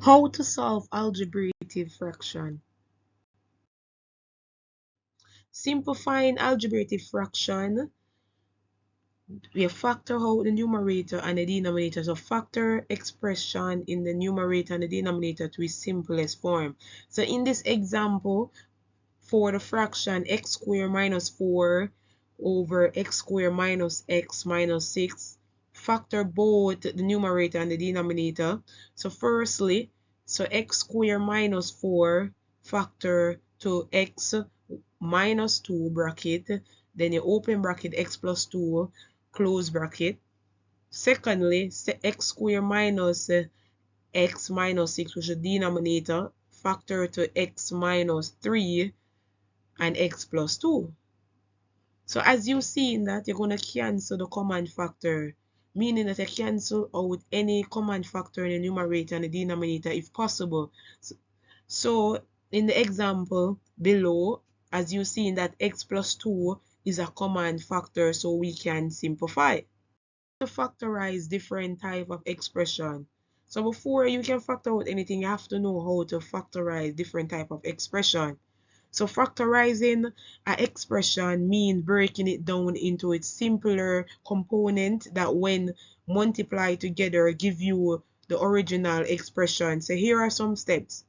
How to solve algebraic fraction. Simplifying algebraic fraction, we factor out the numerator and the denominator. So factor expression in the numerator and the denominator to its simplest form. So in this example, for the fraction x squared minus 4 over x squared minus x minus 6, factor both the numerator and the denominator. So firstly, x squared minus 4 factor to x minus 2 bracket, then you open bracket x plus 2 close bracket. Secondly, x squared minus x minus 6, which is the denominator, factor to x minus 3 and x plus 2. So as you see in that, you're going to cancel the common factor, meaning that you cancel out any common factor in the numerator and the denominator if possible. So in the example below, as you see in that, x plus 2 is a common factor, so we can simplify. To factorize different type of expression. So before you can factor out anything, you have to know how to factorize different type of expression. So factorizing an expression means breaking it down into its simpler component that when multiplied together give you the original expression. So here are some steps.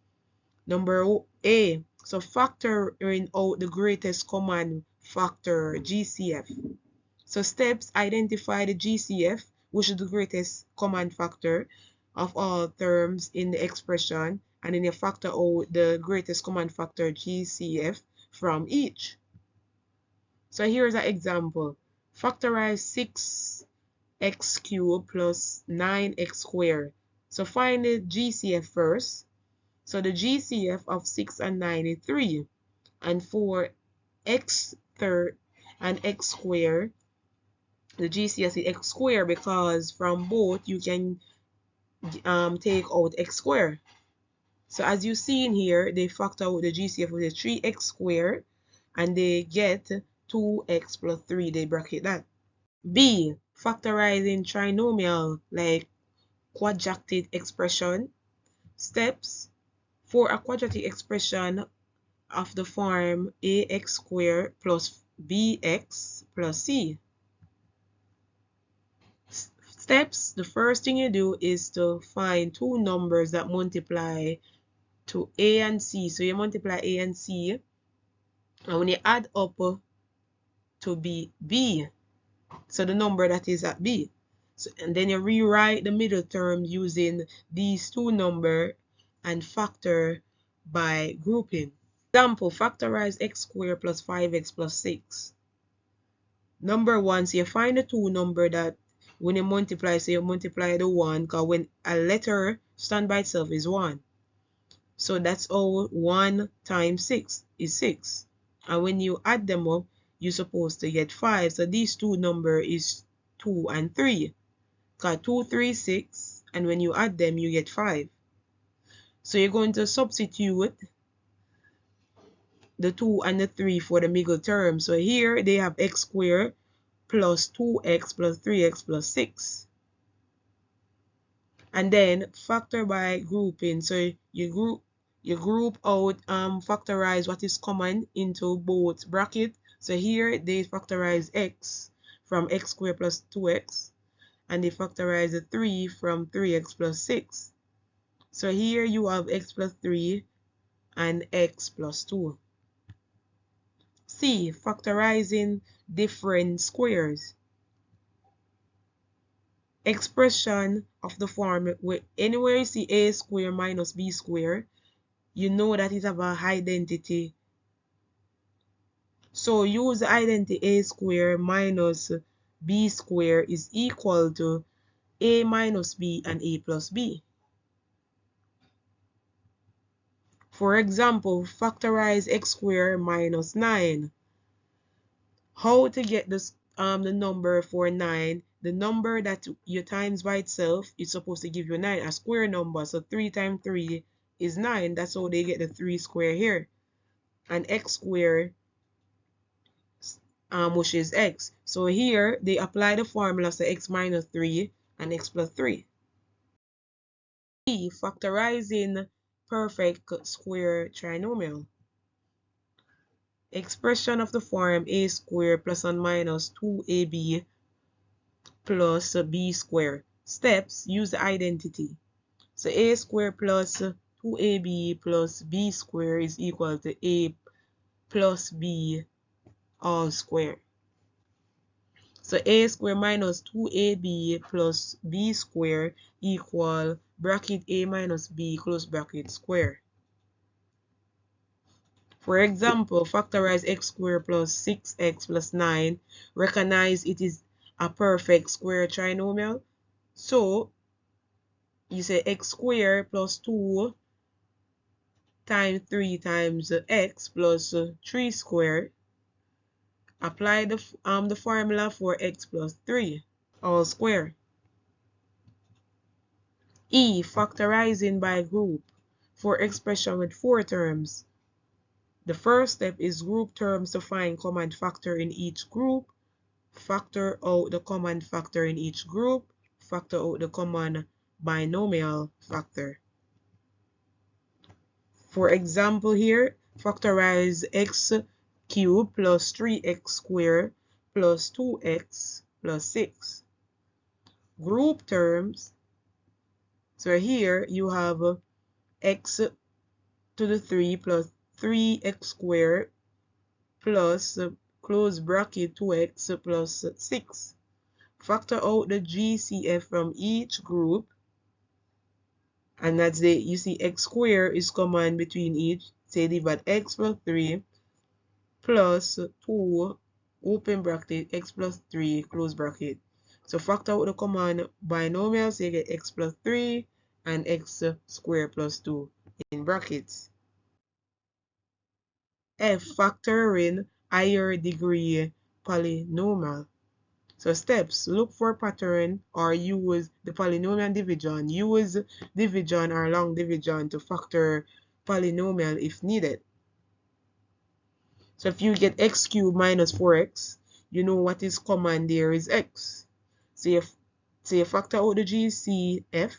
Number A, so factoring out the greatest common factor, GCF. So steps, identify the GCF, which is the greatest common factor of all terms in the expression, and then you factor out the greatest common factor, GCF, from each. So here's an example. Factorize 6x cubed plus 9x squared. So find the GCF first. So the GCF of 6 and 9 is 3. And for x third and x squared, the GCF is x squared because from both you can take out x squared. So as you see in here, they factor out the GCF with the 3x squared and they get 2x plus 3. They bracket that. B, factorizing trinomial like quadratic expression. Steps, for a quadratic expression of the form ax squared plus bx plus c. Steps, the first thing you do is to find two numbers that multiply to a and c. So you multiply a and c, and when you add up to b, so the number that is at b. So, and then you rewrite the middle term using these two numbers and factor by grouping. Example, factorize x squared plus 5x plus 6. Number 1, so you find the two number that when you multiply, so you multiply the 1, because when a letter stand by itself is 1. So that's all 1 times 6 is 6. And when you add them up, you're supposed to get 5. So these two numbers is 2 and 3. Because 2, 3, 6. And when you add them, you get 5. So you're going to substitute the 2 and the 3 for the middle term. So here they have x squared plus 2x plus 3x plus 6. And then factor by grouping. So you group out, factorize what is common into both brackets. So here they factorize x from x squared plus 2x. And they factorize the 3 from 3x plus 6. So here you have x plus 3 and x plus 2. C, factorizing different squares. Expression of the form where anywhere you see a squared minus b squared, you know that it have an identity. So use the identity a squared minus b squared is equal to a minus b and a plus b. For example, factorize x squared minus 9. How to get this the number for 9? The number that you times by itself is supposed to give you 9, a square number. So 3 times 3 is 9. That's how they get the 3 square here. And x squared, which is x. So here they apply the formula, so x minus 3 and x plus 3. E. Factorizing perfect square trinomial. Expression of the form a squared plus or minus 2ab plus b squared. Steps, use the identity. So a squared plus 2ab plus b squared is equal to a plus b all squared. So a squared minus 2ab plus b squared equal bracket a minus b close bracket square. For example, factorize x squared plus 6x plus 9. Recognize it is a perfect square trinomial. So you say x squared plus 2 times 3 times x plus 3 squared. Apply the formula for x plus 3 all square. E. Factorizing by group for expression with 4 terms. The first step is group terms to find common factor in each group. Factor out the common factor in each group. Factor out the common binomial factor. For example here, factorize x cubed plus 3x squared plus 2x plus 6. Group terms. So here you have x to the 3 plus 3x squared plus close bracket 2x plus 6. Factor out the GCF from each group, and that's you see x squared is common between each. Say divide x plus 3 plus 2 open bracket x plus 3 close bracket. So factor out the common binomial, so you get x plus 3 and x squared plus 2 in brackets. F. Factoring higher degree polynomial. So steps, look for pattern or use the polynomial division. Use division or long division to factor polynomial if needed. So if you get x cubed minus 4x, you know what is common there is x. So you factor out the GCF,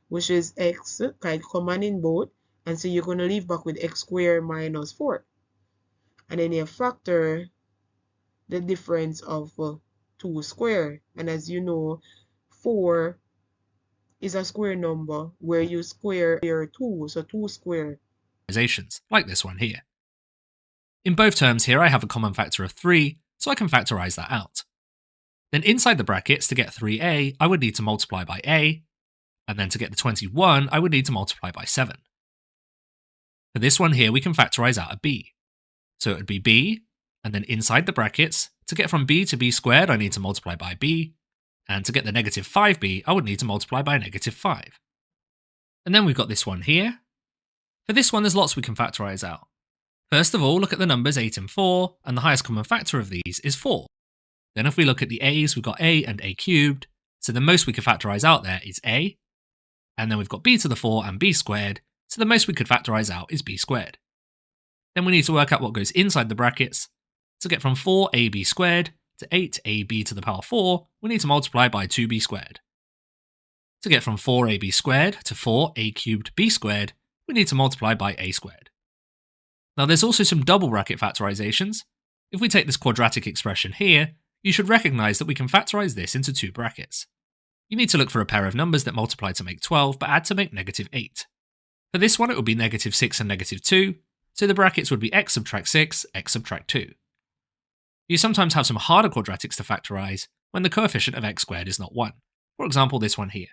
which is x, kind common in both, and so you're going to leave back with x squared minus 4. And then you factor the difference of 2 squared. And as you know, 4 is a square number where you square 2, so 2 squared. Like this one here. In both terms here I have a common factor of 3, so I can factorize that out. Then inside the brackets, to get 3a, I would need to multiply by a, and then to get the 21, I would need to multiply by 7. For this one here, we can factorize out a b. So it would be b, and then inside the brackets, to get from b to b squared, I need to multiply by b, and to get the negative 5b, I would need to multiply by negative 5. And then we've got this one here. For this one, there's lots we can factorize out. First of all, look at the numbers 8 and 4, and the highest common factor of these is 4. Then if we look at the a's, we've got a and a cubed, so the most we could factorize out there is a. And then we've got b to the 4 and b squared, so the most we could factorize out is b squared. Then we need to work out what goes inside the brackets. To get from 4ab squared to 8ab to the power 4, we need to multiply by 2b squared. To get from 4ab squared to 4a cubed b squared, we need to multiply by a squared. Now there's also some double bracket factorizations. If we take this quadratic expression here, you should recognize that we can factorize this into 2 brackets. You need to look for a pair of numbers that multiply to make 12 but add to make negative 8. For this one it would be negative 6 and negative 2, so the brackets would be x subtract 6, x subtract 2. You sometimes have some harder quadratics to factorize when the coefficient of x squared is not 1. For example, this one here.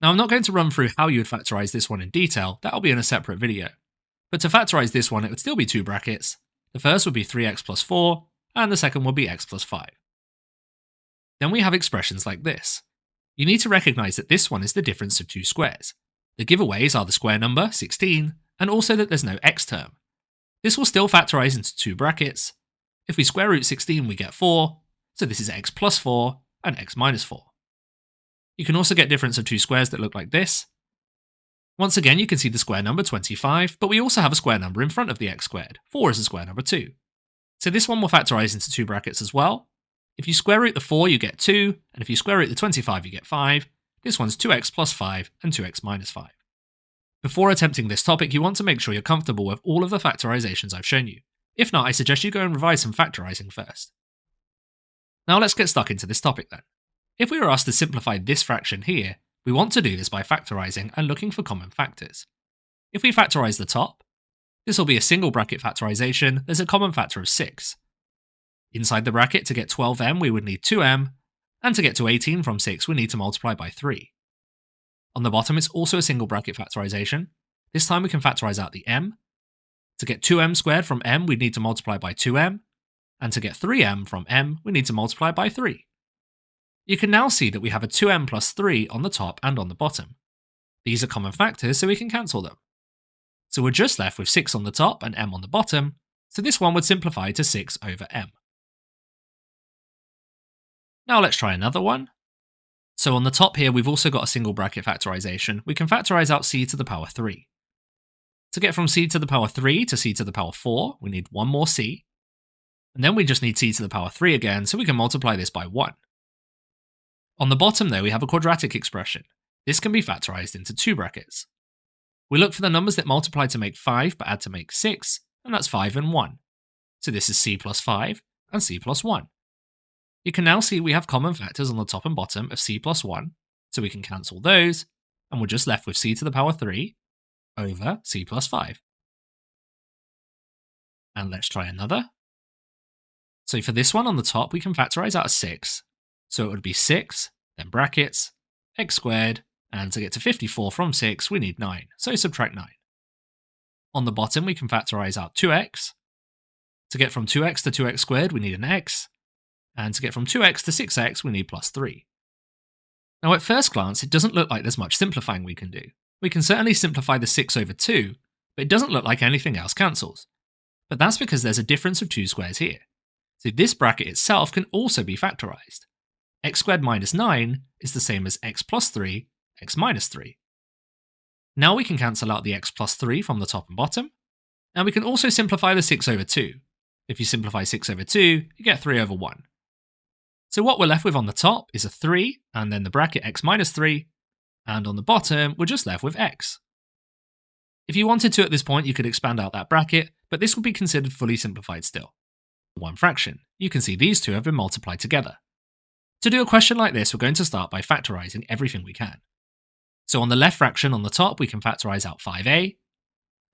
Now I'm not going to run through how you would factorize this one in detail, that'll be in a separate video. But to factorize this one, it would still be 2 brackets. The first would be 3x plus 4, and the second would be x plus 5. Then we have expressions like this. You need to recognize that this one is the difference of 2 squares. The giveaways are the square number, 16, and also that there's no x term. This will still factorize into 2 brackets. If we square root 16, we get 4, so this is x plus 4 and x minus 4. You can also get difference of 2 squares that look like this. Once again, you can see the square number 25, but we also have a square number in front of the x squared. 4 is a square number 2. So this one will factorize into 2 brackets as well. If you square root the 4, you get 2, and if you square root the 25, you get 5. This one's 2x plus 5 and 2x minus 5. Before attempting this topic, you want to make sure you're comfortable with all of the factorizations I've shown you. If not, I suggest you go and revise some factorizing first. Now let's get stuck into this topic then. If we were asked to simplify this fraction here, we want to do this by factorizing and looking for common factors. If we factorize the top, this will be a single bracket factorization. There's a common factor of 6. Inside the bracket, to get 12m, we would need 2m, and to get to 18 from 6, we need to multiply by 3. On the bottom, it's also a single bracket factorization. This time we can factorize out the m. To get 2m squared from m, we need to multiply by 2m, and to get 3m from m, we need to multiply by 3. You can now see that we have a 2m plus 3 on the top and on the bottom. These are common factors, so we can cancel them. So we're just left with 6 on the top and m on the bottom, so this one would simplify to 6 over m. Now let's try another one. So on the top here, we've also got a single bracket factorization. We can factorize out c to the power 3. To get from c to the power 3 to c to the power 4, we need one more c. And then we just need c to the power 3 again, so we can multiply this by 1. On the bottom though, we have a quadratic expression. This can be factorized into 2 brackets. We look for the numbers that multiply to make 5 but add to make 6, and that's 5 and 1. So this is c plus 5 and c plus 1. You can now see we have common factors on the top and bottom of c plus 1, so we can cancel those, and we're just left with c to the power 3 over c plus 5. And let's try another. So for this one on the top, we can factorize out a 6, so it would be 6, then brackets, x squared, and to get to 54 from 6, we need 9, so subtract 9. On the bottom, we can factorize out 2x. To get from 2x to 2x squared, we need an x. And to get from 2x to 6x, we need plus 3. Now at first glance, it doesn't look like there's much simplifying we can do. We can certainly simplify the 6 over 2, but it doesn't look like anything else cancels. But that's because there's a difference of 2 squares here. So this bracket itself can also be factorized. X squared minus 9 is the same as x plus 3, x minus 3. Now we can cancel out the x plus 3 from the top and bottom, and we can also simplify the 6 over 2. If you simplify 6 over 2, you get 3 over 1. So what we're left with on the top is a 3, and then the bracket x minus 3, and on the bottom, we're just left with x. If you wanted to at this point, you could expand out that bracket, but this would be considered fully simplified still. One fraction. You can see these two have been multiplied together. To do a question like this, we're going to start by factorizing everything we can. So on the left fraction on the top, we can factorize out 5a,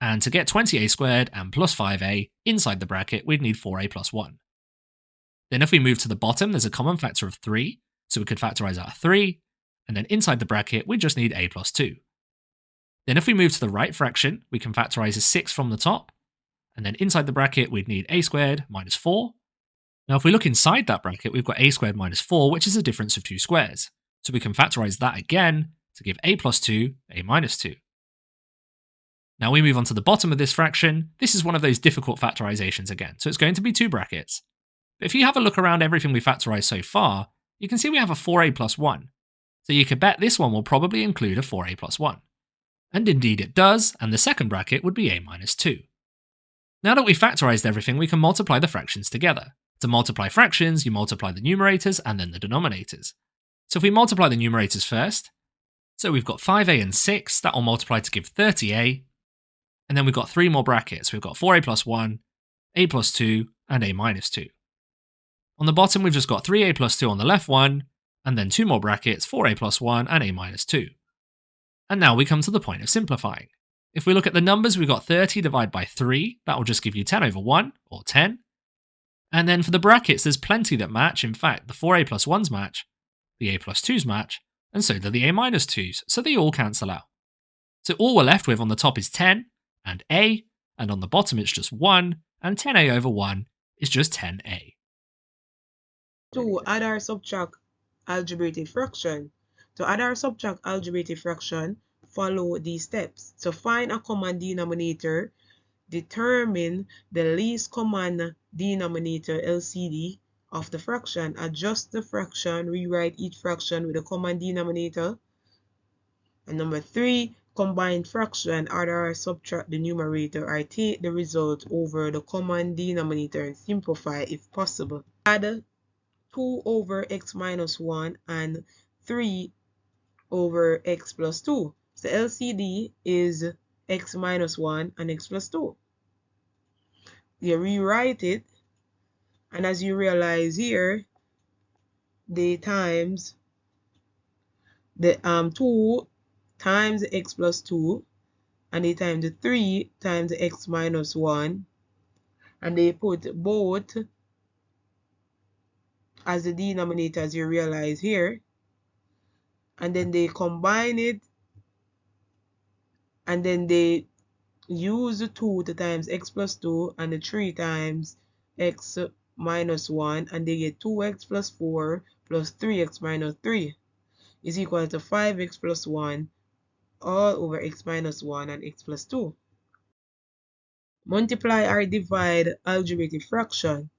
and to get 20a squared and plus 5a inside the bracket, we'd need 4a plus 1. Then if we move to the bottom, there's a common factor of 3, so we could factorize out 3, and then inside the bracket, we just need a plus 2. Then if we move to the right fraction, we can factorize a 6 from the top, and then inside the bracket, we'd need a squared minus 4. Now if we look inside that bracket, we've got a squared minus 4, which is a difference of 2 squares. So we can factorize that again to give a plus 2, a minus 2. Now we move on to the bottom of this fraction. This is one of those difficult factorizations again, so it's going to be 2 brackets. But if you have a look around everything we've factorized so far, you can see we have a 4a plus 1. So you could bet this one will probably include a 4a plus 1. And indeed it does, and the second bracket would be a minus 2. Now that we've factorized everything, we can multiply the fractions together. To multiply fractions, you multiply the numerators and then the denominators. So if we multiply the numerators first, so we've got 5a and 6, that will multiply to give 30a, and then we've got 3 more brackets. We've got 4a plus 1, a plus 2, and a minus 2. On the bottom, we've just got 3a plus 2 on the left one, and then 2 more brackets, 4a plus 1 and a minus 2. And now we come to the point of simplifying. If we look at the numbers, we've got 30 divided by 3, that will just give you 10 over 1, or 10. And then for the brackets, there's plenty that match. In fact, the 4a plus 1s match, the a plus 2s match, and so do the a minus 2s, so they all cancel out. So all we're left with on the top is 10, and a, and on the bottom it's just 1, and 10a over 1 is just 10a. To add or subtract algebraic fraction. To add or subtract algebraic fraction, follow these steps. So find a common denominator, determine the least common denominator LCD of the fraction, adjust the fraction, rewrite each fraction with a common denominator. And number 3, combine fraction, add or subtract the numerator, or take the result over the common denominator and simplify if possible. Add 2 over x minus 1 and 3 over x plus 2. So LCD is x minus 1 and x plus 2. You rewrite it, and as you realize here, the times the 2 times x plus 2, and they times the 3 times x minus 1, and they put both as the denominator, as you realize here, and then they combine it, and then they use the 2 to times x plus 2 and the 3 times x minus 1, and they get 2x plus 4 plus 3x minus 3 is equal to 5x plus 1 all over x minus 1 and x plus 2. Multiply or divide algebraic fraction.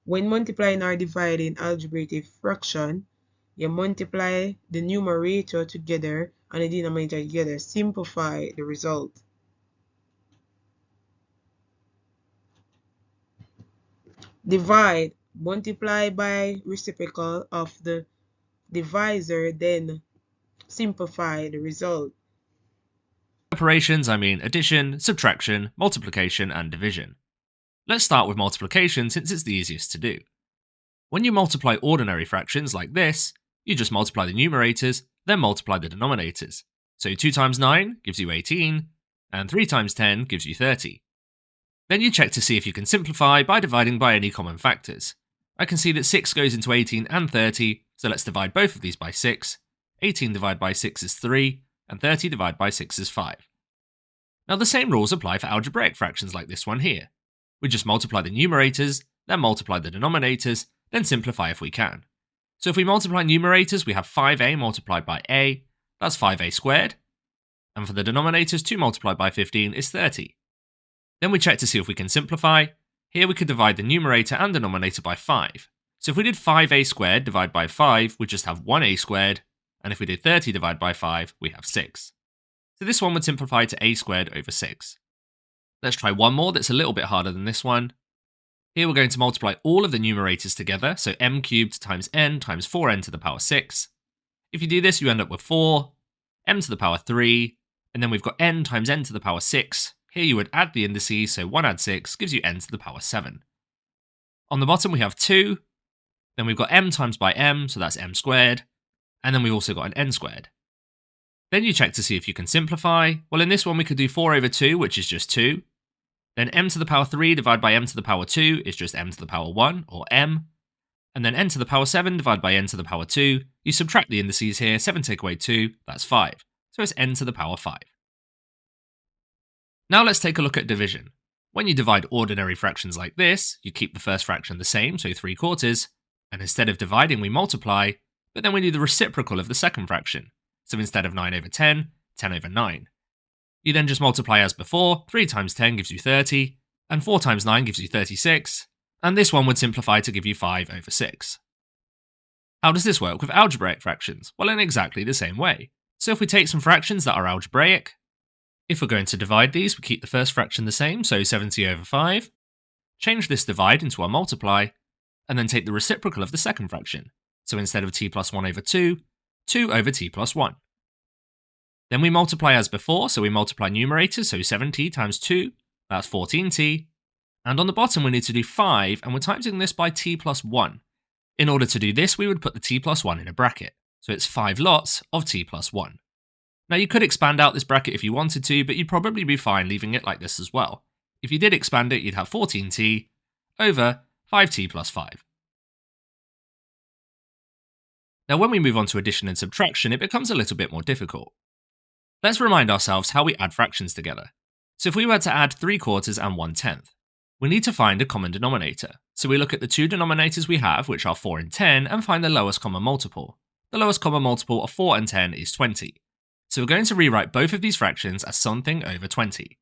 When multiplying or dividing algebraic fraction, you multiply the numerator together and the denominator together. Simplify the result. Divide. Multiply by reciprocal of the divisor, then simplify the result. Operations, I mean addition, subtraction, multiplication, and division. Let's start with multiplication since it's the easiest to do. When you multiply ordinary fractions like this, you just multiply the numerators, then multiply the denominators. So 2 times 9 gives you 18, and 3 times 10 gives you 30. Then you check to see if you can simplify by dividing by any common factors. I can see that 6 goes into 18 and 30, so let's divide both of these by 6. 18 divided by 6 is 3, and 30 divided by 6 is 5. Now the same rules apply for algebraic fractions like this one here. We just multiply the numerators, then multiply the denominators, then simplify if we can. So if we multiply numerators, we have 5a multiplied by a, that's 5a squared. And for the denominators, 2 multiplied by 15 is 30. Then we check to see if we can simplify. Here we could divide the numerator and denominator by 5. So if we did 5a squared divided by 5, we just have 1a squared. And if we did 30 divided by 5, we have 6. So this one would simplify to a squared over 6. Let's try one more that's a little bit harder than this one. Here we're going to multiply all of the numerators together, so m cubed times n times 4n to the power 6. If you do this, you end up with 4, m to the power 3, and then we've got n times n to the power 6. Here you would add the indices, so 1 add 6 gives you n to the power 7. On the bottom we have 2, then we've got m times by m, so that's m squared, and then we've also got an n squared. Then you check to see if you can simplify. Well, in this one we could do 4 over 2, which is just 2. Then m to the power 3 divided by m to the power 2 is just m to the power 1, or m. And then n to the power 7 divided by n to the power 2. You subtract the indices here, 7 take away 2, that's 5. So it's n to the power 5. Now let's take a look at division. When you divide ordinary fractions like this, you keep the first fraction the same, so 3/4, and instead of dividing we multiply, but then we do the reciprocal of the second fraction. So instead of 9 over 10, 10 over 9. You then just multiply as before, 3 times 10 gives you 30, and 4 times 9 gives you 36, and this one would simplify to give you 5 over 6. How does this work with algebraic fractions? Well, in exactly the same way. So if we take some fractions that are algebraic, if we're going to divide these, we keep the first fraction the same, so 70 over 5, change this divide into a multiply, and then take the reciprocal of the second fraction. So instead of t plus 1 over 2, 2 over t plus 1. Then we multiply as before, so we multiply numerators, so 7t times 2, that's 14t. And on the bottom we need to do 5, and we're timesing this by t plus 1. In order to do this, we would put the t plus 1 in a bracket. So it's 5 lots of t plus 1. Now you could expand out this bracket if you wanted to, but you'd probably be fine leaving it like this as well. If you did expand it, you'd have 14t over 5t plus 5. Now when we move on to addition and subtraction, it becomes a little bit more difficult. Let's remind ourselves how we add fractions together. So if we were to add 3/4 and 1/10, we need to find a common denominator. So we look at the two denominators we have, which are 4 and 10, and find the lowest common multiple. The lowest common multiple of 4 and 10 is 20. So we're going to rewrite both of these fractions as something over 20.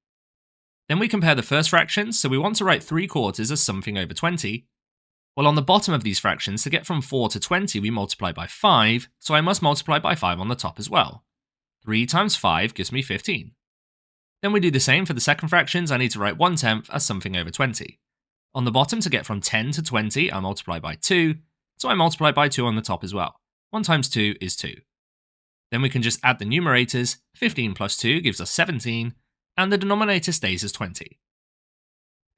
Then we compare the first fractions, so we want to write 3/4 as something over 20. Well, on the bottom of these fractions, to get from 4 to 20, we multiply by 5, so I must multiply by 5 on the top as well. 3 times 5 gives me 15. Then we do the same for the second fractions. I need to write 1/10 as something over 20. On the bottom, to get from 10 to 20, I multiply by 2, so I multiply by 2 on the top as well. 1 times 2 is 2. Then we can just add the numerators. 15 plus 2 gives us 17, and the denominator stays as 20.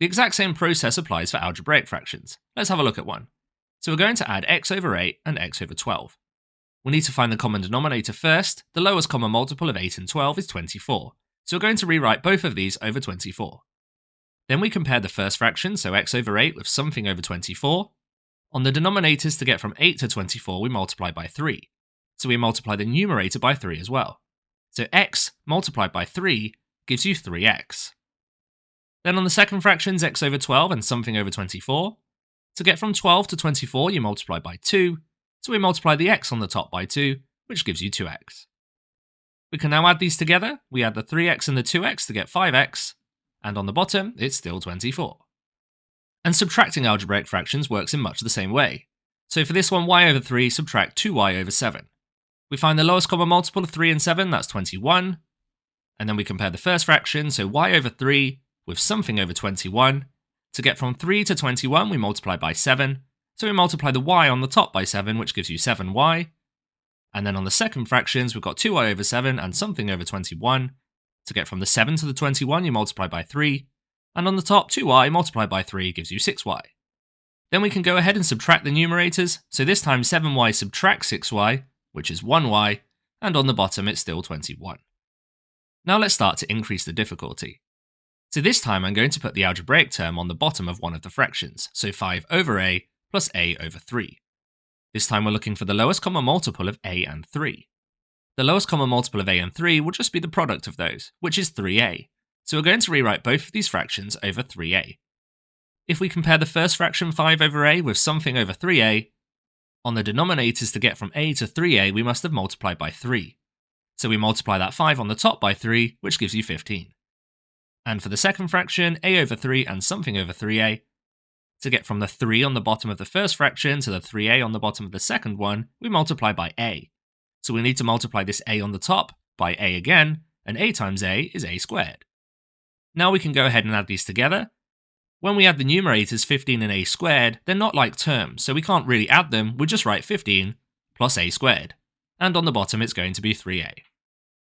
The exact same process applies for algebraic fractions. Let's have a look at one. So we're going to add x over 8 and x over 12. We need to find the common denominator first. The lowest common multiple of 8 and 12 is 24. So we're going to rewrite both of these over 24. Then we compare the first fraction, so x over 8, with something over 24. On the denominators, to get from 8 to 24, we multiply by 3. So we multiply the numerator by 3 as well. So x multiplied by 3 gives you 3x. Then on the second fractions, x over 12 and something over 24. To get from 12 to 24, you multiply by 2. So we multiply the x on the top by 2, which gives you 2x. We can now add these together. We add the 3x and the 2x to get 5x. And on the bottom, it's still 24. And subtracting algebraic fractions works in much the same way. So for this one, y over 3, subtract 2y over 7. We find the lowest common multiple of 3 and 7, that's 21. And then we compare the first fraction, so y over 3 with something over 21. To get from 3 to 21, we multiply by 7. So we multiply the y on the top by 7, which gives you 7y. And then on the second fractions, we've got 2y over 7 and something over 21. To get from the 7 to the 21, you multiply by 3. And on the top, 2y multiplied by 3 gives you 6y. Then we can go ahead and subtract the numerators. So this time 7y subtracts 6y, which is 1y. And on the bottom, it's still 21. Now let's start to increase the difficulty. So this time I'm going to put the algebraic term on the bottom of one of the fractions, so 5 over a plus a over 3. This time we're looking for the lowest common multiple of a and 3. The lowest common multiple of a and 3 will just be the product of those, which is 3a. So we're going to rewrite both of these fractions over 3a. If we compare the first fraction 5 over a with something over 3a, on the denominators to get from a to 3a we must have multiplied by 3. So we multiply that 5 on the top by 3, which gives you 15. And for the second fraction, a over 3 and something over 3a, to get from the 3 on the bottom of the first fraction to the 3a on the bottom of the second one, we multiply by a. So we need to multiply this a on the top by a again, and a times a is a squared. Now we can go ahead and add these together. When we add the numerators 15 and a squared, they're not like terms, so we can't really add them, we just write 15 plus a squared. And on the bottom it's going to be 3a.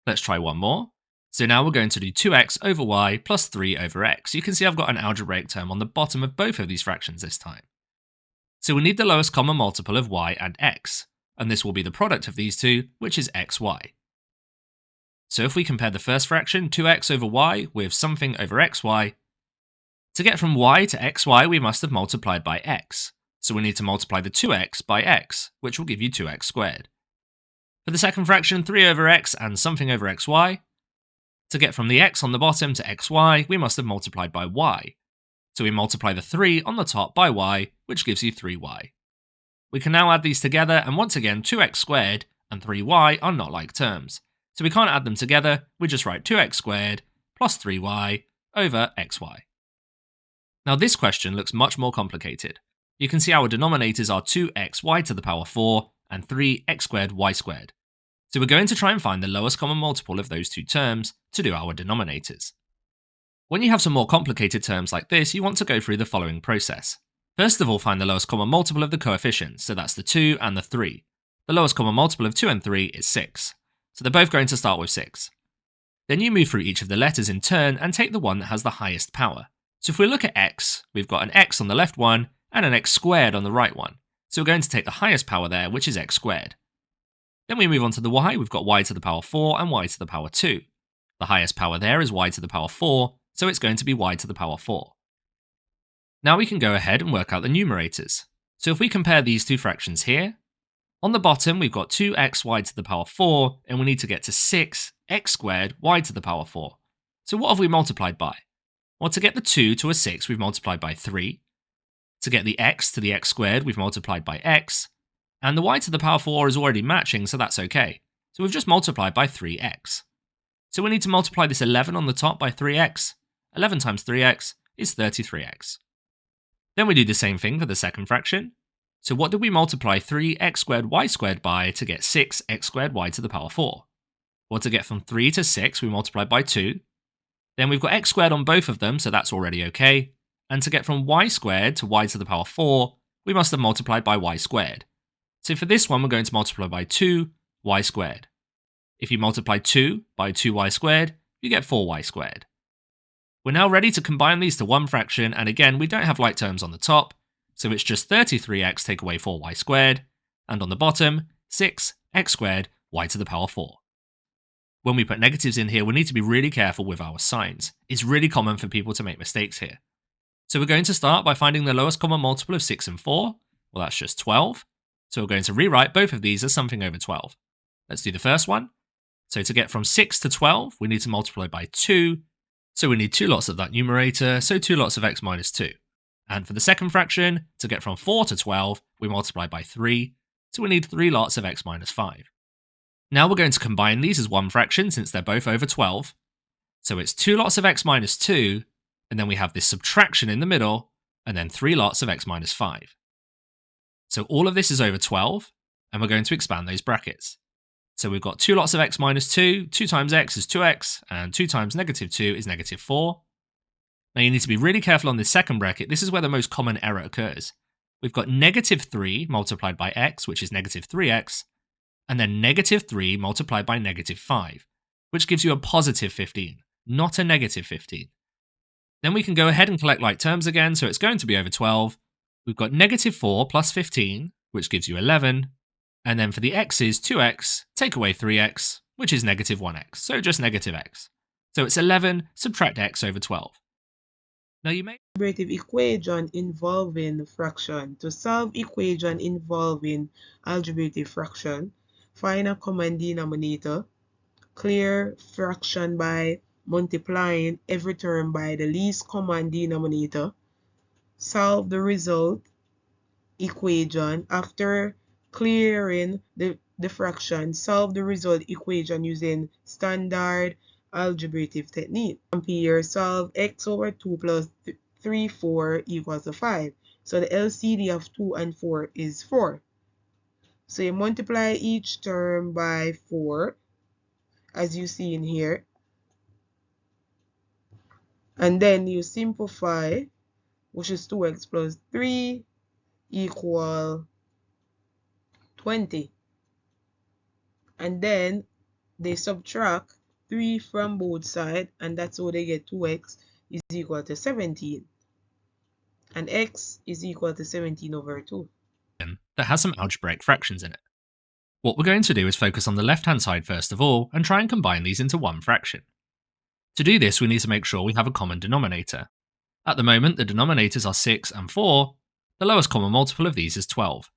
Let's try one more. So now we're going to do 2x over y plus 3 over x. You can see I've got an algebraic term on the bottom of both of these fractions this time. So we need the lowest common multiple of y and x, and this will be the product of these two, which is xy. So if we compare the first fraction, 2x over y, with something over xy, to get from y to xy we must have multiplied by x. So we need to multiply the 2x by x, which will give you 2x squared. For the second fraction, 3 over x and something over xy, to get from the x on the bottom to xy, we must have multiplied by y. So we multiply the 3 on the top by y, which gives you 3y. We can now add these together, and once again 2x squared and 3y are not like terms. So we can't add them together, we just write 2x squared plus 3y over xy. Now this question looks much more complicated. You can see our denominators are 2xy to the power 4 and 3x squared y squared. So we're going to try and find the lowest common multiple of those two terms to do our denominators. When you have some more complicated terms like this, you want to go through the following process. First of all, find the lowest common multiple of the coefficients, so that's the 2 and the 3. The lowest common multiple of 2 and 3 is 6. So they're both going to start with 6. Then you move through each of the letters in turn and take the one that has the highest power. So if we look at x, we've got an x on the left one and an x squared on the right one. So we're going to take the highest power there, which is x squared. Then we move on to the y, we've got y to the power 4 and y to the power 2. The highest power there is y to the power 4, so it's going to be y to the power 4. Now we can go ahead and work out the numerators. So if we compare these two fractions here, on the bottom we've got 2xy to the power 4, and we need to get to 6x squared y to the power 4. So what have we multiplied by? Well, to get the 2 to a 6, we've multiplied by 3. To get the x to the x squared, we've multiplied by x. And the y to the power 4 is already matching, so that's okay. So we've just multiplied by 3x. So we need to multiply this 11 on the top by 3x. 11 times 3x is 33x. Then we do the same thing for the second fraction. So what did we multiply 3x squared y squared by to get 6x squared y to the power 4? Well, to get from 3 to 6, we multiplied by 2. Then we've got x squared on both of them, so that's already okay. And to get from y squared to y to the power 4, we must have multiplied by y squared. So for this one, we're going to multiply by 2y squared. If you multiply 2 by 2y squared, you get 4y squared. We're now ready to combine these to one fraction, and again, we don't have like terms on the top, so it's just 33x take away 4y squared, and on the bottom, 6x squared y to the power 4. When we put negatives in here, we need to be really careful with our signs. It's really common for people to make mistakes here. So we're going to start by finding the lowest common multiple of 6 and 4. Well, that's just 12. So we're going to rewrite both of these as something over 12. Let's do the first one. So to get from 6 to 12, we need to multiply by 2. So we need 2 lots of that numerator, so 2 lots of x minus 2. And for the second fraction, to get from 4 to 12, we multiply by 3. So we need 3 lots of x minus 5. Now we're going to combine these as one fraction since they're both over 12. So it's 2 lots of x minus 2, and then we have this subtraction in the middle, and then 3 lots of x minus 5. So all of this is over 12, and we're going to expand those brackets. So we've got 2 lots of x minus 2, 2 times x is 2x, and 2 times negative 2 is negative 4. Now you need to be really careful on this second bracket. This is where the most common error occurs. We've got negative 3 multiplied by x, which is negative 3x, and then negative 3 multiplied by negative 5, which gives you a positive 15, not a negative 15. Then we can go ahead and collect like terms again, so it's going to be over 12. We've got negative 4 plus 15, which gives you 11, and then for the x's, 2x, take away 3x, which is negative 1x, so just negative x. So it's 11, subtract x over 12. Now you may Algebraic equation involving fraction. To solve equation involving algebraic fraction, find a common denominator, clear fraction by multiplying every term by the least common denominator, solve the result equation. After clearing the fraction, solve the result equation using standard algebraic technique. Here, solve x over 2 plus 3, 4 equals to 5. So the LCD of 2 and 4 is 4. So you multiply each term by 4, as you see in here. And then you simplify, which is 2x plus 3 equal 20. And then they subtract 3 from both sides, and that's how they get 2x is equal to 17. And x is equal to 17 over 2. that has some algebraic fractions in it. What we're going to do is focus on the left-hand side first of all, and try and combine these into one fraction. To do this, we need to make sure we have a common denominator. At the moment, the denominators are 6 and 4. The lowest common multiple of these is 12.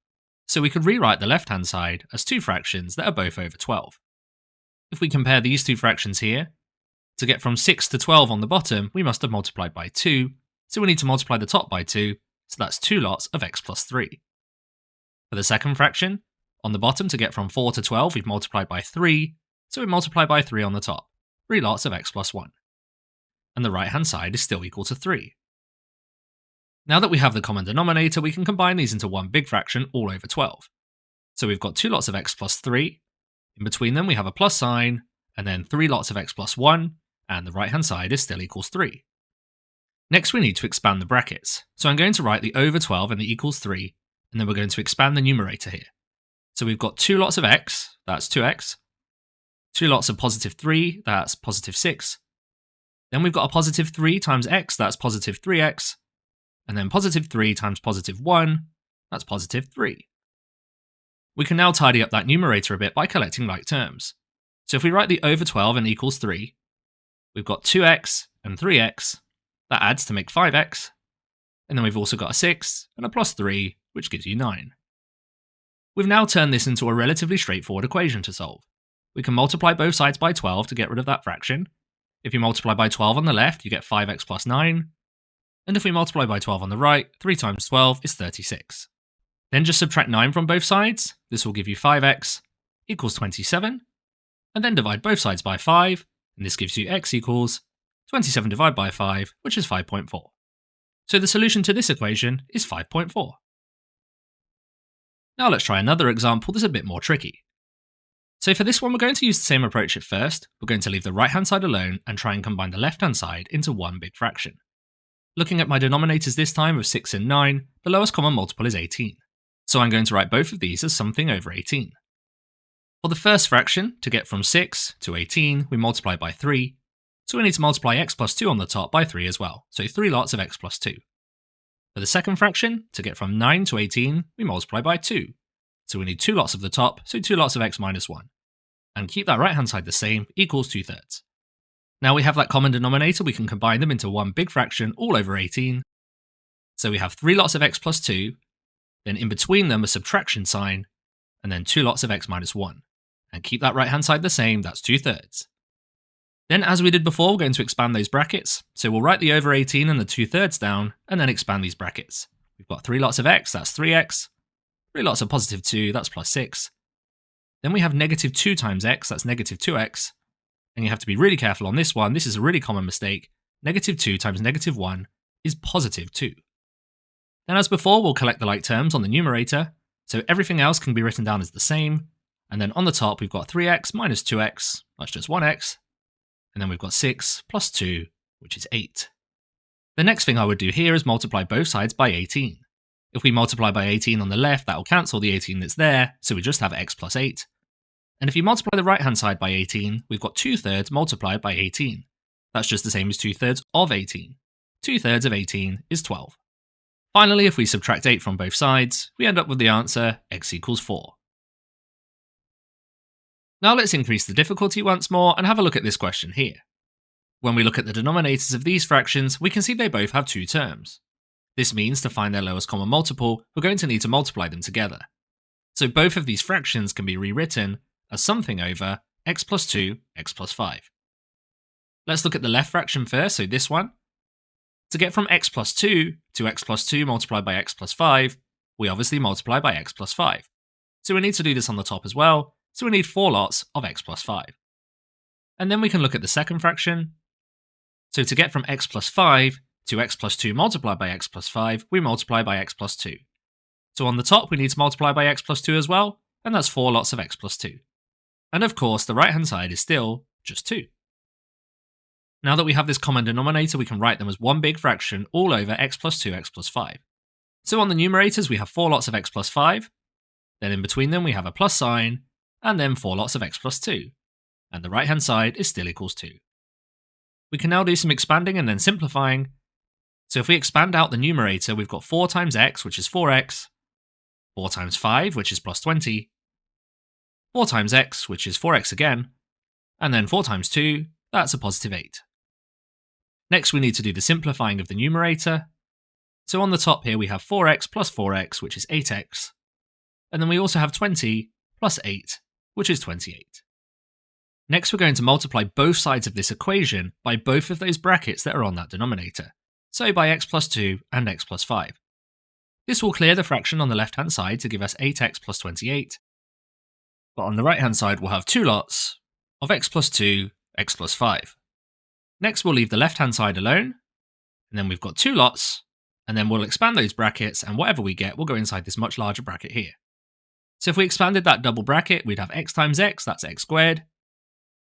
So we could rewrite the left-hand side as 2 fractions that are both over 12. If we compare these 2 fractions here, to get from 6 to 12 on the bottom, we must have multiplied by 2, so we need to multiply the top by 2, so that's 2 lots of x plus 3. For the second fraction, on the bottom to get from 4 to 12, we've multiplied by 3, so we multiply by 3 on the top, 3 lots of x plus 1. And the right-hand side is still equal to 3. Now that we have the common denominator, we can combine these into one big fraction all over 12. So we've got 2 lots of x plus 3, in between them we have a plus sign, and then 3 lots of x plus 1, and the right-hand side is still equals 3. Next we need to expand the brackets, so I'm going to write the over 12 and the equals 3, and then we're going to expand the numerator here. So we've got 2 lots of x, that's 2x, 2 lots of positive 3, that's positive 6, then we've got a positive 3 times x, that's positive 3x, and then positive 3 times positive 1, that's positive 3. We can now tidy up that numerator a bit by collecting like terms. So if we write the over 12 and equals 3, we've got 2x and 3x, that adds to make 5x, and then we've also got a 6 and a plus 3, which gives you 9. We've now turned this into a relatively straightforward equation to solve. We can multiply both sides by 12 to get rid of that fraction. If you multiply by 12 on the left, you get 5x plus 9, and if we multiply by 12 on the right, 3 times 12 is 36. Then just subtract 9 from both sides, this will give you 5x equals 27, and then divide both sides by 5, and this gives you x equals 27 divided by 5, which is 5.4. So the solution to this equation is 5.4. Now let's try another example that's a bit more tricky. So for this one, we're going to use the same approach at first. We're going to leave the right-hand side alone and try and combine the left-hand side into one big fraction. Looking at my denominators this time of 6 and 9, the lowest common multiple is 18. So I'm going to write both of these as something over 18. For the first fraction, to get from 6 to 18, we multiply by 3, so we need to multiply x plus 2 on the top by 3 as well, so 3 lots of x plus 2. For the second fraction, to get from 9 to 18, we multiply by 2, so we need 2 lots of the top, so 2 lots of x minus 1. And keep that right hand side the same, equals 2/3. Now we have that common denominator, we can combine them into one big fraction all over 18. So we have 3 lots of x plus 2, then in between them a subtraction sign, and then 2 lots of x minus 1. And keep that right hand side the same, that's 2/3. Then as we did before, we're going to expand those brackets. So we'll write the over 18 and the 2/3 down, and then expand these brackets. We've got 3 lots of x, that's 3x. 3 lots of positive 2, that's plus 6. Then we have negative 2 times x, that's negative 2x. And you have to be really careful on this one, this is a really common mistake. Negative 2 times negative 1 is positive 2. Then as before, we'll collect the like terms on the numerator, so everything else can be written down as the same. And then on the top, we've got 3x minus 2x, that's just 1x. And then we've got 6 plus 2, which is 8. The next thing I would do here is multiply both sides by 18. If we multiply by 18 on the left, that will cancel the 18 that's there, so we just have x plus 8. And if you multiply the right hand side by 18, we've got 2/3 multiplied by 18. That's just the same as 2/3 of 18. 2/3 of 18 is 12. Finally, if we subtract 8 from both sides, we end up with the answer x equals 4. Now let's increase the difficulty once more and have a look at this question here. When we look at the denominators of these fractions, we can see they both have 2 terms. This means to find their lowest common multiple, we're going to need to multiply them together. So both of these fractions can be rewritten as something over x plus 2, x plus 5. Let's look at the left fraction first, so this one. To get from x plus 2 to x plus 2 multiplied by x plus 5, we obviously multiply by x plus 5. So we need to do this on the top as well, so we need 4 lots of x plus 5. And then we can look at the second fraction. So to get from x plus 5 to x plus 2 multiplied by x plus 5, we multiply by x plus 2. So on the top, we need to multiply by x plus 2 as well, and that's 4 lots of x plus 2. And of course, the right hand side is still just 2. Now that we have this common denominator, we can write them as one big fraction all over x plus 2, x plus 5. So on the numerators, we have 4 lots of x plus 5, then in between them we have a plus sign, and then 4 lots of x plus 2. And the right hand side is still equals 2. We can now do some expanding and then simplifying. So if we expand out the numerator, we've got 4 times x, which is 4x, 4 times 5, which is plus 20, 4 times x, which is 4x again, and then 4 times 2, that's a positive 8. Next we need to do the simplifying of the numerator. So on the top here we have 4x plus 4x, which is 8x, and then we also have 20 plus 8, which is 28. Next we're going to multiply both sides of this equation by both of those brackets that are on that denominator, so by x plus 2 and x plus 5. This will clear the fraction on the left hand side to give us 8x plus 28, but on the right hand side we'll have 2 lots of x plus 2, x plus 5. Next we'll leave the left hand side alone, and then we've got 2 lots, and then we'll expand those brackets, and whatever we get will go inside this much larger bracket here. So if we expanded that double bracket, we'd have x times x, that's x squared.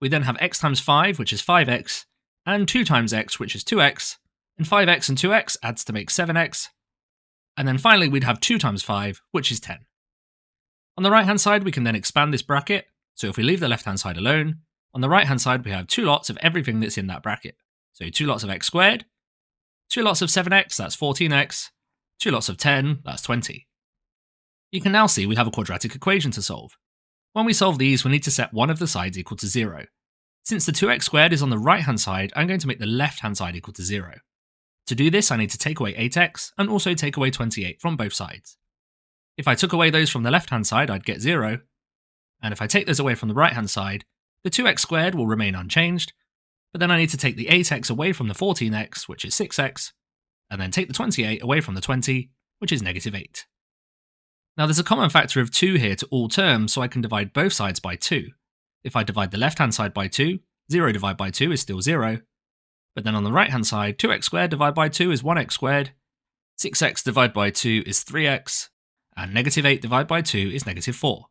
We then have x times 5, which is 5x, and 2 times x, which is 2x, and 5x and 2x adds to make 7x. And then finally we'd have 2 times 5, which is 10. On the right hand side we can then expand this bracket, so if we leave the left hand side alone, on the right hand side we have 2 lots of everything that's in that bracket. So 2 lots of x squared, 2 lots of 7x, that's 14x, 2 lots of 10, that's 20. You can now see we have a quadratic equation to solve. When we solve these, we need to set one of the sides equal to 0. Since the 2x squared is on the right hand side, I'm going to make the left hand side equal to 0. To do this, I need to take away 8x and also take away 28 from both sides. If I took away those from the left hand side, I'd get 0. And if I take those away from the right hand side, the 2x squared will remain unchanged, but then I need to take the 8x away from the 14x, which is 6x, and then take the 28 away from the 20, which is negative 8. Now there's a common factor of 2 here to all terms, so I can divide both sides by 2. If I divide the left hand side by 2, 0 divided by 2 is still 0. But then on the right hand side, 2x squared divided by 2 is 1x squared, 6x divided by 2 is 3x, and negative 8 divided by 2 is negative 4.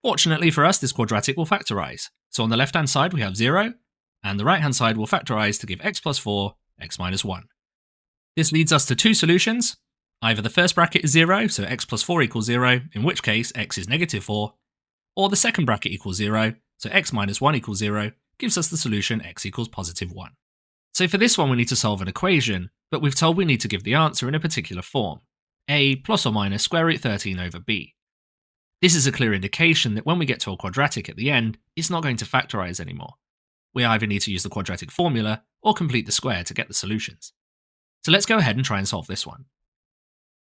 Fortunately for us, this quadratic will factorise. So on the left hand side we have 0, and the right hand side will factorise to give x plus 4, x minus 1. This leads us to 2 solutions. Either the first bracket is 0, so x plus 4 equals 0, in which case x is negative 4, or the second bracket equals 0, so x minus 1 equals 0, gives us the solution x equals positive 1. So for this one we need to solve an equation, but we've told we need to give the answer in a particular form, a plus or minus square root 13 over b. This is a clear indication that when we get to a quadratic at the end, it's not going to factorise anymore. We either need to use the quadratic formula or complete the square to get the solutions. So let's go ahead and try and solve this one.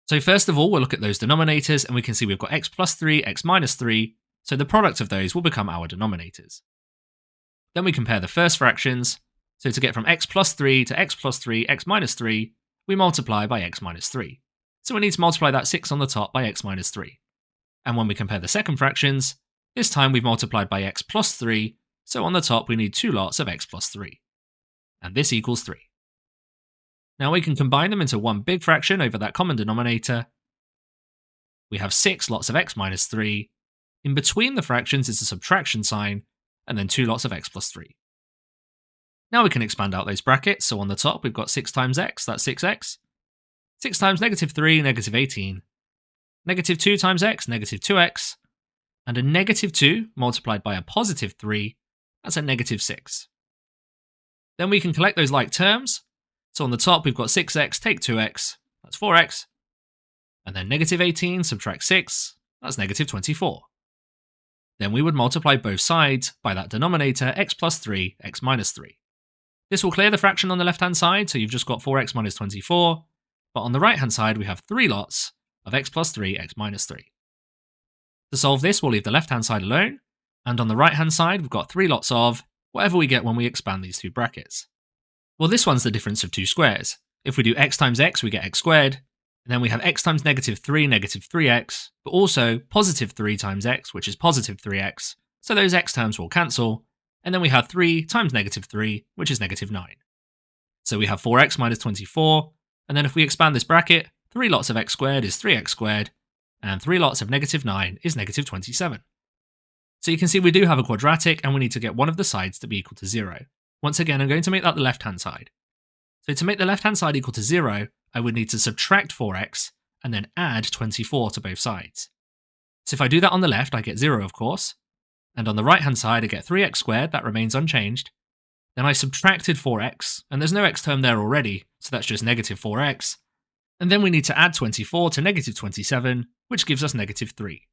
So first of all, we'll look at those denominators and we can see we've got x plus 3, x minus 3, so the product of those will become our denominators. Then we compare the first fractions, so to get from x plus 3 to x plus 3, x minus 3, we multiply by x minus 3. So we need to multiply that 6 on the top by x minus 3. And when we compare the second fractions, this time we've multiplied by x plus 3, so on the top we need 2 lots of x plus 3. And this equals 3. Now we can combine them into one big fraction over that common denominator. We have 6 lots of x minus 3. In between the fractions is a subtraction sign, and then 2 lots of x plus 3. Now we can expand out those brackets, so on the top we've got 6 times x, that's 6x. 6 times negative 3, negative 18. Negative 2 times x, negative 2x. And a negative 2 multiplied by a positive 3, that's a negative 6. Then we can collect those like terms. So on the top we've got 6x, take 2x, that's 4x. And then negative 18, subtract 6, that's negative 24. Then we would multiply both sides by that denominator x plus 3, x minus 3. This will clear the fraction on the left-hand side, so you've just got 4x minus 24. But on the right-hand side, we have 3 lots of x plus 3, x minus 3. To solve this, we'll leave the left-hand side alone. And on the right-hand side, we've got 3 lots of whatever we get when we expand these two brackets. Well, this one's the difference of two squares. If we do x times x, we get x squared. And then we have x times negative 3, negative 3x, but also positive 3 times x, which is positive 3x. So those x terms will cancel. And then we have 3 times negative 3, which is negative 9. So we have 4x minus 24. And then if we expand this bracket, 3 lots of x squared is 3x squared. And 3 lots of negative 9 is negative 27. So you can see we do have a quadratic and we need to get one of the sides to be equal to 0. Once again, I'm going to make that the left-hand side. So to make the left-hand side equal to 0, I would need to subtract 4x and then add 24 to both sides. So if I do that on the left, I get 0, of course. And on the right-hand side, I get 3x squared, that remains unchanged. Then I subtracted 4x, and there's no x term there already, so that's just negative 4x. And then we need to add 24 to negative 27, which gives us negative 3.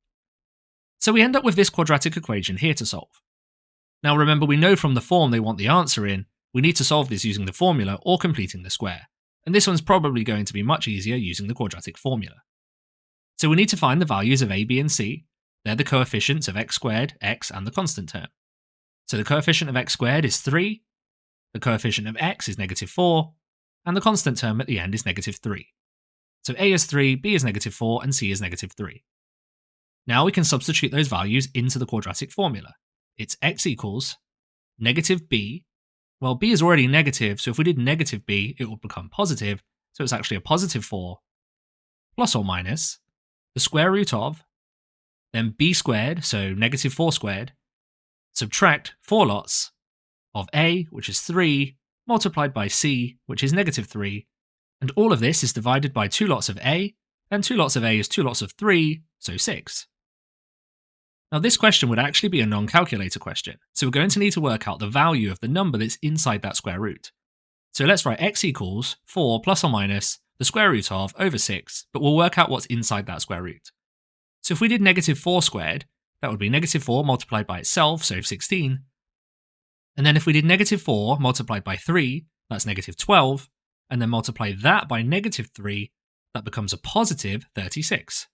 So we end up with this quadratic equation here to solve. Now remember, we know from the form they want the answer in, we need to solve this using the formula or completing the square. And this one's probably going to be much easier using the quadratic formula. So we need to find the values of a, b, and c. They're the coefficients of x squared, x, and the constant term. So the coefficient of x squared is 3, the coefficient of x is negative 4, and the constant term at the end is negative 3. So a is 3, b is negative 4, and c is negative 3. Now we can substitute those values into the quadratic formula. It's x equals negative b. Well, b is already negative, so if we did negative b, it would become positive, so it's actually a positive 4, plus or minus the square root of, then b squared, so negative 4 squared, subtract 4 lots of a, which is 3, multiplied by c, which is negative 3, and all of this is divided by 2 lots of a, and 2 lots of a is 2 lots of 3, so 6. Now this question would actually be a non-calculator question, so we're going to need to work out the value of the number that's inside that square root. So let's write x equals 4 plus or minus the square root of over 6, but we'll work out what's inside that square root. So if we did negative 4 squared, that would be negative 4 multiplied by itself, so 16. And then if we did negative 4 multiplied by 3, that's negative 12, and then multiply that by negative 3, that becomes a positive 36.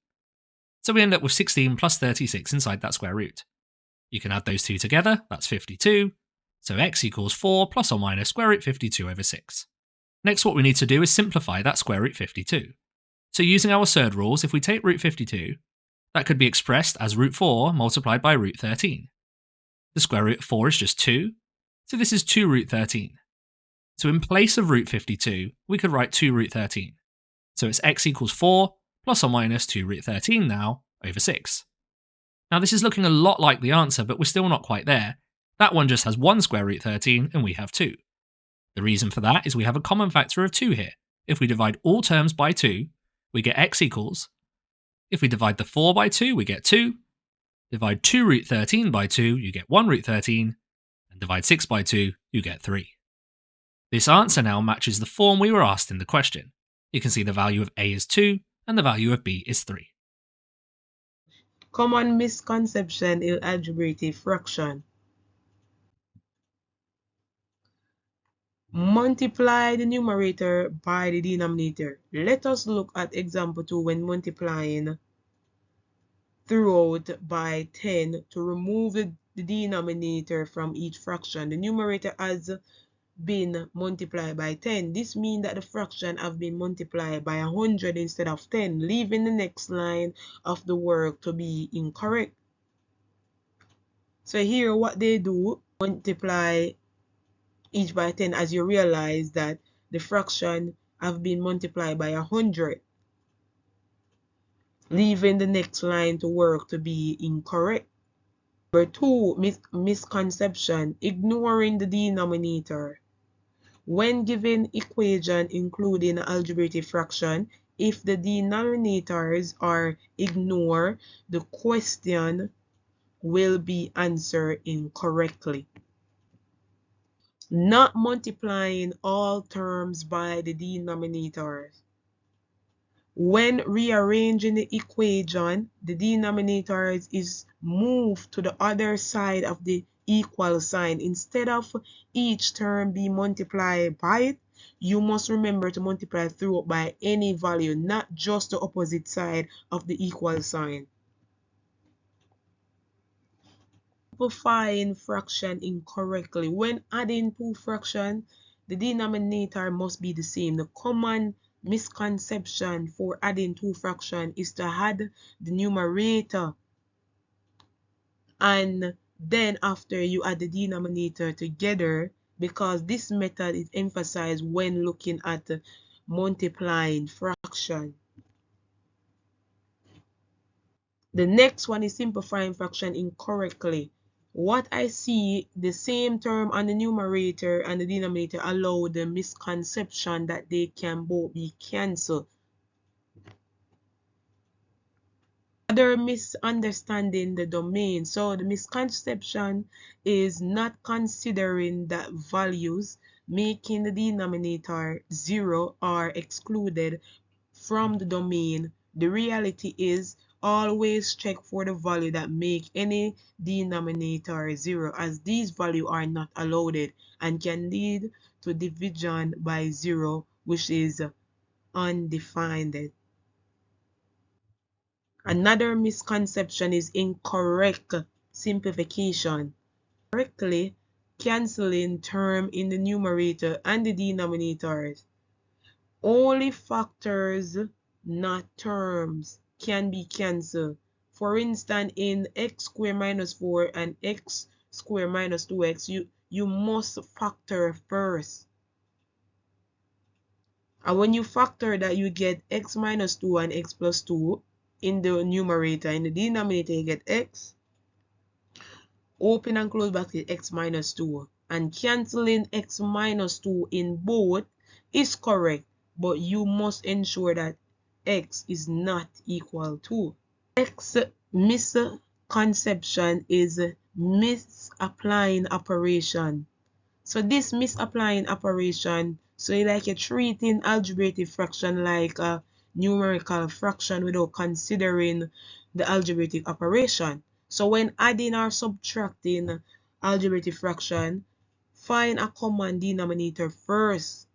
So we end up with 16 plus 36 inside that square root. You can add those two together, that's 52. So x equals 4 plus or minus square root 52 over 6. Next, what we need to do is simplify that square root 52. So using our surd rules, if we take root 52, that could be expressed as root 4 multiplied by root 13. The square root of 4 is just 2, so this is 2 root 13. So in place of root 52, we could write 2 root 13. So it's x equals 4 plus or minus 2 root 13 now, over 6. Now this is looking a lot like the answer, but we're still not quite there. That one just has 1 square root 13, and we have 2. The reason for that is we have a common factor of 2 here. If we divide all terms by 2, we get x equals. If we divide the 4 by 2, we get 2. Divide 2 root 13 by 2, you get 1 root 13, and divide 6 by 2, you get 3. This answer now matches the form we were asked in the question. You can see the value of a is 2, and the value of b is 3. Common misconception in algebraic fraction. Multiply the numerator by the denominator. Let us look at example 2 when multiplying throughout by 10 to remove the denominator from each fraction. The numerator has been multiplied by 10. This means that the fraction have been multiplied by 100 instead of 10, leaving the next line of the work to be incorrect. So here what they do, multiply each by 10 as you realize that the fraction have been multiplied by 100, leaving the next line to work to be incorrect. Number 2, misconception, ignoring the denominator. When given equation including algebraic fraction, if the denominators are ignored, the question will be answered incorrectly. Not multiplying all terms by the denominators. When rearranging the equation, the denominator is moved to the other side of the equal sign. Instead of each term being multiplied by it, you must remember to multiply through by any value, not just the opposite side of the equal sign. Simplifying fraction incorrectly. When adding two fractions, the denominator must be the same. The common misconception for adding two fractions is to add the numerator and then after you add the denominator together, because this method is emphasized when looking at multiplying fraction. The next one is simplifying fraction incorrectly. What I see, the same term on the numerator and the denominator allow the misconception that they can both be cancelled. Other misunderstanding the domain. So the misconception is not considering that values making the denominator 0 are excluded from the domain. The reality is always check for the value that make any denominator 0, as these values are not allowed and can lead to division by 0, which is undefined. Another misconception is incorrect simplification. Correctly cancelling term in the numerator and the denominators. Only factors, not terms, can be cancelled. For instance, in x squared minus 4 and x squared minus 2x, you must factor first. And when you factor that, you get x minus 2 and x plus 2 in the numerator. In the denominator, you get x, open and close bracket, x minus 2. And cancelling x minus 2 in both is correct, but you must ensure that x is not equal to. Next misconception is misapplying operation. So this misapplying operation, so you're treating algebraic fraction like a numerical fraction without considering the algebraic operation. So when adding or subtracting algebraic fraction, find a common denominator first,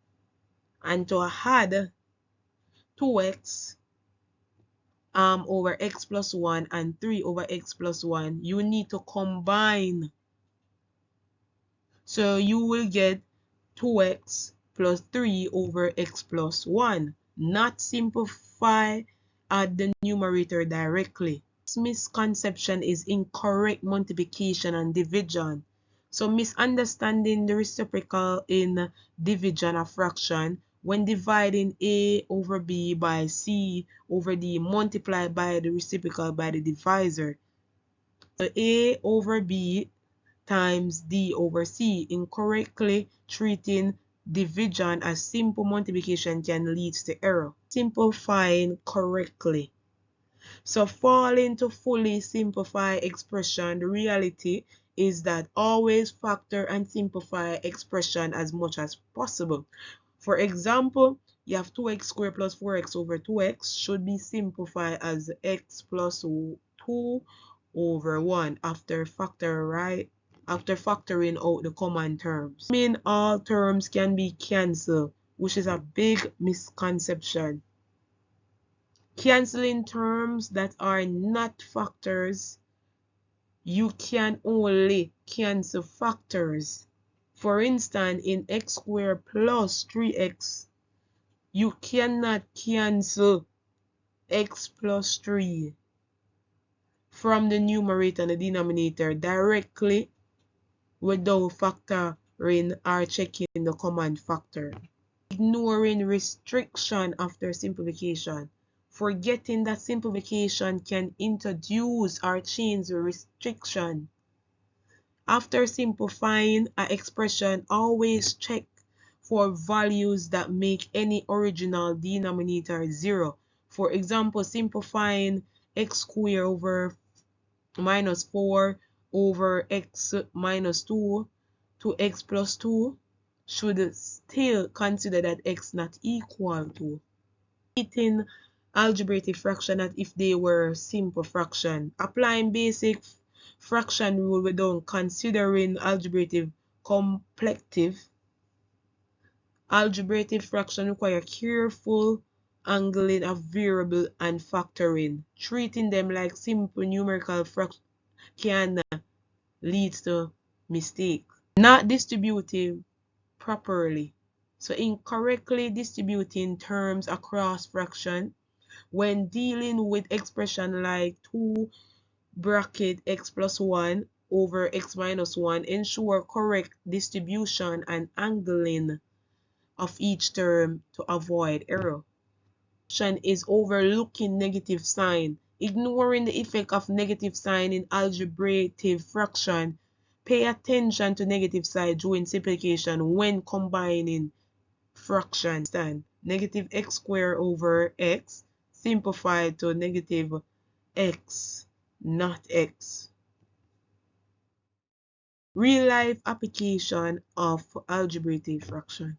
and to add 2x over x plus 1 and 3 over x plus 1, you need to combine. So you will get 2x plus 3 over x plus 1. Not simplify at the numerator directly. This misconception is incorrect multiplication and division. So misunderstanding the reciprocal in division of fraction. When dividing a over b by c over d, multiply by the reciprocal by the divisor. So a over b times d over c. Incorrectly treating division as simple multiplication can lead to error. Simplifying correctly. So failing to fully simplify expression, the reality is that always factor and simplify expression as much as possible. For example, you have 2x squared plus 4x over 2x should be simplified as x plus 2 over 1 after factoring out the common terms. All terms can be cancelled, which is a big misconception. Canceling terms that are not factors, you can only cancel factors. For instance, in x squared plus 3x, you cannot cancel x plus 3 from the numerator and the denominator directly without factoring or checking the common factor. Ignoring restriction after simplification. Forgetting that simplification can introduce or change the restriction. After simplifying an expression, always check for values that make any original denominator 0. For example, simplifying x squared over minus 4 over x minus 2 to x plus 2 should still consider that x not equal to. Treating algebraic fraction as if they were simple fraction. Applying basic fraction rule without considering algebraic complexity. Algebraic fraction require careful angling of variable and factoring. Treating them like simple numerical fraction can lead to mistake. Not distributing properly. So incorrectly distributing terms across fraction when dealing with expression like 2 bracket x plus 1 over x minus 1, ensure correct distribution and angling of each term to avoid error. Is overlooking negative sign. Ignoring the effect of negative sign in algebraic fraction. Pay attention to negative sign during simplification when combining fractions. Negative x squared over x simplified to negative x, not x. Real life application of algebraic fraction.